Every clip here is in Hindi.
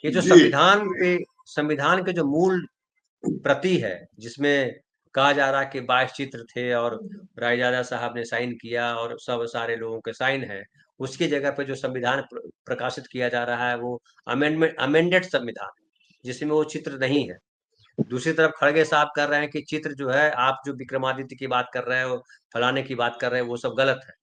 ये जो जी संविधान के जो मूल प्रति है, जिसमें कहा जा रहा है कि 22 चित्र थे और रायजादा साहब ने साइन किया और सब सारे लोगों के साइन है। उसकी जगह पे जो संविधान प्रकाशित किया जा रहा है वो अमेंडेड संविधान, जिसमें वो चित्र नहीं है। दूसरी तरफ खड़गे साहब कर रहे हैं कि चित्र जो है, आप जो विक्रमादित्य की बात कर रहे हो, फलाने की बात कर रहे हो, वो सब गलत है।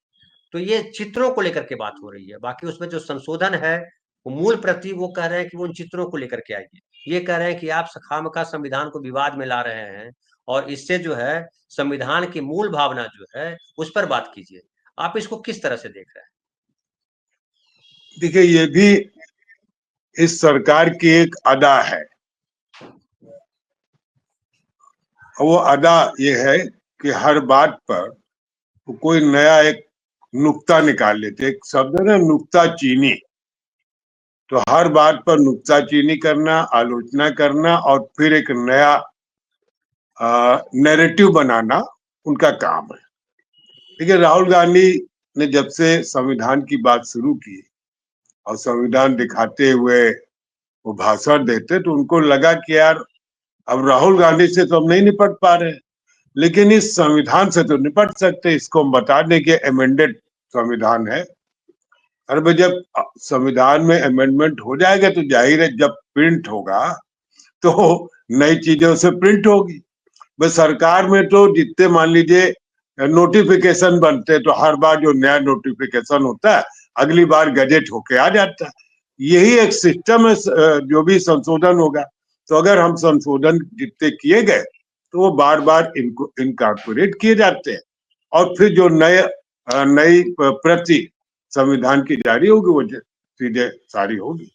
तो ये चित्रों को लेकर के बात हो रही है। बाकी उसमें जो संशोधन है, वो मूल प्रति वो कह रहे हैं कि वो उन चित्रों को लेकर के आइए। ये कह रहे हैं कि आप खामखा संविधान को विवाद में ला रहे हैं और इससे जो है संविधान की मूल भावना जो है उस पर बात कीजिए। आप इसको किस तरह से देख रहे हैं? देखिए, ये भी इस सरकार की एक अदा है। वो अदा ये है कि हर बात पर वो कोई नया एक नुक्ता निकाल लेते। एक शब्द है ना, नुक्ता चीनी। तो हर बात पर नुक्ता चीनी करना, आलोचना करना और फिर एक नया नैरेटिव बनाना उनका काम है। देखिए, राहुल गांधी ने जब से संविधान की बात शुरू की और संविधान दिखाते हुए वो भाषण देते, तो उनको लगा कि यार, अब राहुल गांधी से तो हम नहीं निपट पा रहे, लेकिन इस संविधान से तो निपट सकते। इसको हम बता दें कि अमेंडेड संविधान है। अरे भाई, जब संविधान में अमेंडमेंट हो जाएगा तो जाहिर है जब प्रिंट होगा तो नई चीजें उसे प्रिंट होगी। बस सरकार में तो जितने मान लीजिए नोटिफिकेशन बनते, तो हर बार जो नया नोटिफिकेशन होता है अगली बार गजेट होके आ जाता है। यही एक सिस्टम है। जो भी संशोधन होगा, तो अगर हम संशोधन जितने किए गए तो वो बार बार इनको इनकॉर्पोरेट किए जाते हैं और फिर जो नई प्रति संविधान की जारी होगी वो सीधे सारी होगी।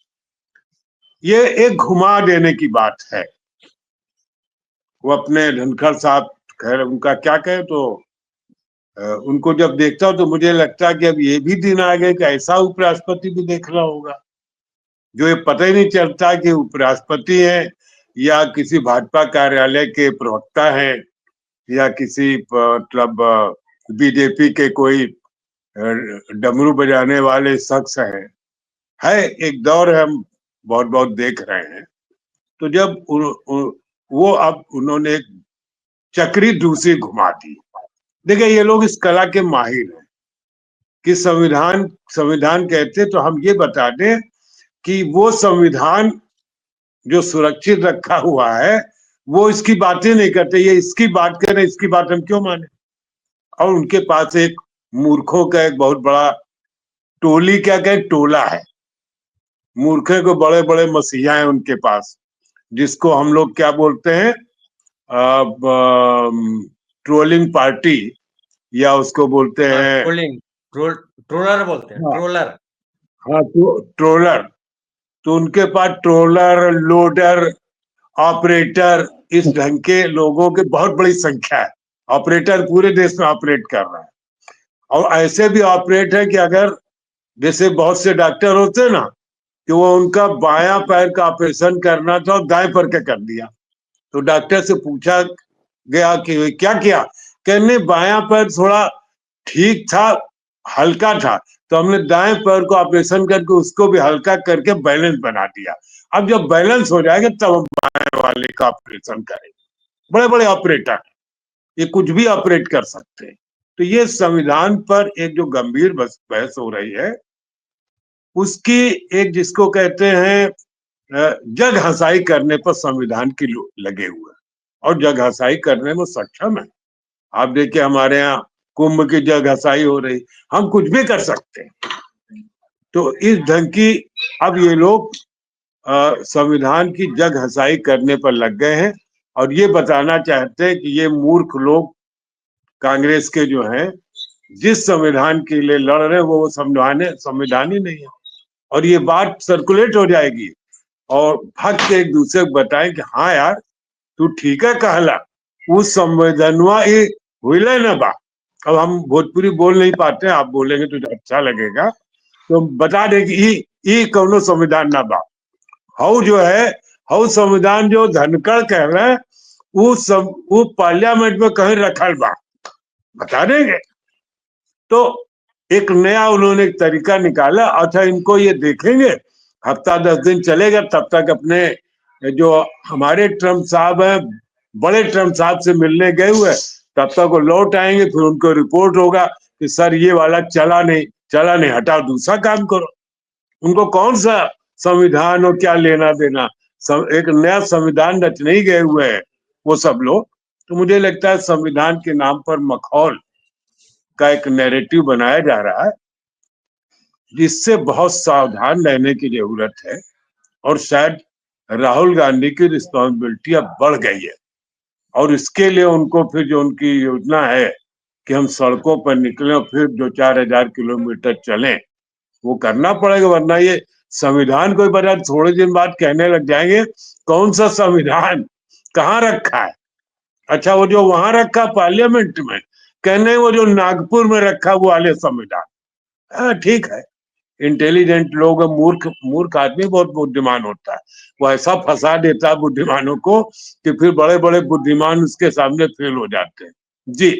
ये एक घुमा देने की बात है। वो अपने धनखड़ साहब, खैर उनका क्या कहे, तो उनको जब देखता हूं तो मुझे लगता है कि अब ये भी दिन आ गए कि ऐसा उपराष्ट्रपति भी देख रहा होगा, जो ये पता ही नहीं चलता कि उपराष्ट्रपति है या किसी भाजपा कार्यालय के प्रवक्ता है या किसी मतलब बीजेपी के कोई डमरू बजाने वाले शख्स है। एक दौर है, हम बहुत बहुत देख रहे हैं। तो जब वो अब उन्होंने एक चक्री दूसरी घुमा दी। देखिए, ये लोग इस कला के माहिर हैं कि संविधान संविधान कहते तो हम ये बता दें कि वो संविधान जो सुरक्षित रखा हुआ है वो इसकी बातें नहीं करते। ये इसकी बात करें, इसकी बात हम क्यों माने। और उनके पास एक मूर्खों का एक बहुत बड़ा टोली, क्या कहे, टोला है। मूर्खे को बड़े बड़े मसीहा हैं उनके पास, जिसको हम लोग क्या बोलते हैं, ट्रोलिंग पार्टी, या उसको बोलते हाँ, हैं, ट्रोलर बोलते हैं, हाँ ट्रोलर। हाँ, ट्रोलर। तो उनके पास ट्रोलर, लोडर, ऑपरेटर, इस ढंग के लोगों की बहुत बड़ी संख्या है। ऑपरेटर पूरे देश में ऑपरेट कर रहा है। और ऐसे भी ऑपरेट है कि अगर जैसे बहुत से डॉक्टर होते हैं ना, कि वो उनका बायां पैर का ऑपरेशन करना था और दाएं पैर का कर दिया, तो डॉक्टर से पूछा गया कि क्या किया, कहने बायां पैर थोड़ा ठीक था, हल्का था, तो हमने दाएं पैर को ऑपरेशन करके उसको भी हल्का करके बैलेंस बना दिया। अब जब बैलेंस हो जाएगा तब हम बाएं वाले का ऑपरेशन करेंगे। बड़े बड़े ऑपरेटर, ये कुछ भी ऑपरेट कर सकते हैं। तो ये संविधान पर एक जो गंभीर बहस हो रही है, उसकी एक, जिसको कहते हैं, जग हंसाई करने पर संविधान की लगे हुए और जग हंसाई करने में सक्षम है। आप देखिए, हमारे यहाँ कुंभ की जग हंसाई हो रही, हम कुछ भी कर सकते हैं। तो इस ढंग की अब ये लोग संविधान की जग हंसाई करने पर लग गए हैं और ये बताना चाहते हैं कि ये मूर्ख लोग कांग्रेस के जो हैं, जिस संविधान के लिए लड़ रहे हैं वो संविधान ही नहीं है। और ये बात सर्कुलेट हो जाएगी और भक्त एक दूसरे को बताएं कि हाँ यार, तू ठीक है कहला, उस संविधानवा ये हुईले ना बा। अब हम भोजपुरी बोल नहीं पाते, आप बोलेंगे तो अच्छा लगेगा, तो बता दे कि ई कौनो संविधान ना बा। हाउ जो है, हाउ संविधान जो धनखड़ कह रहे हैं, वो पार्लियामेंट में कहीं रखल बा, बता देंगे। तो एक नया उन्होंने एक तरीका निकाला। अच्छा, इनको ये देखेंगे हफ्ता 10 दिन चलेगा, तब तक अपने जो हमारे ट्रम्प साहब हैं, बड़े ट्रम्प साहब से मिलने गए हुए, तब तक वो लौट आएंगे, फिर उनको रिपोर्ट होगा कि सर ये वाला चला नहीं, हटाओ, दूसरा काम करो। उनको कौन सा संविधान और क्या लेना देना, एक नया संविधान रचने ही गए हुए हैं वो सब लोग। तो मुझे लगता है संविधान के नाम पर मखौल का एक नैरेटिव बनाया जा रहा है, जिससे बहुत सावधान रहने की जरूरत है। और शायद राहुल गांधी की रिस्पॉन्सिबिलिटी अब बढ़ गई है, और इसके लिए उनको फिर जो उनकी योजना है कि हम सड़कों पर निकले और फिर 2-4 हजार किलोमीटर चलें, वो करना पड़ेगा, वरना ये संविधान को पता थोड़े दिन बाद कहने लग जाएंगे कौन सा संविधान कहाँ रखा है। अच्छा, वो जो वहां रखा पार्लियामेंट में, कहने वो जो नागपुर में रखा वो वाले संविधान। हाँ ठीक है, इंटेलिजेंट लोग, मूर्ख मूर्ख आदमी बहुत बुद्धिमान होता है, वो ऐसा फंसा देता है बुद्धिमानों को कि फिर बड़े बड़े बुद्धिमान उसके सामने फेल हो जाते हैं। जी।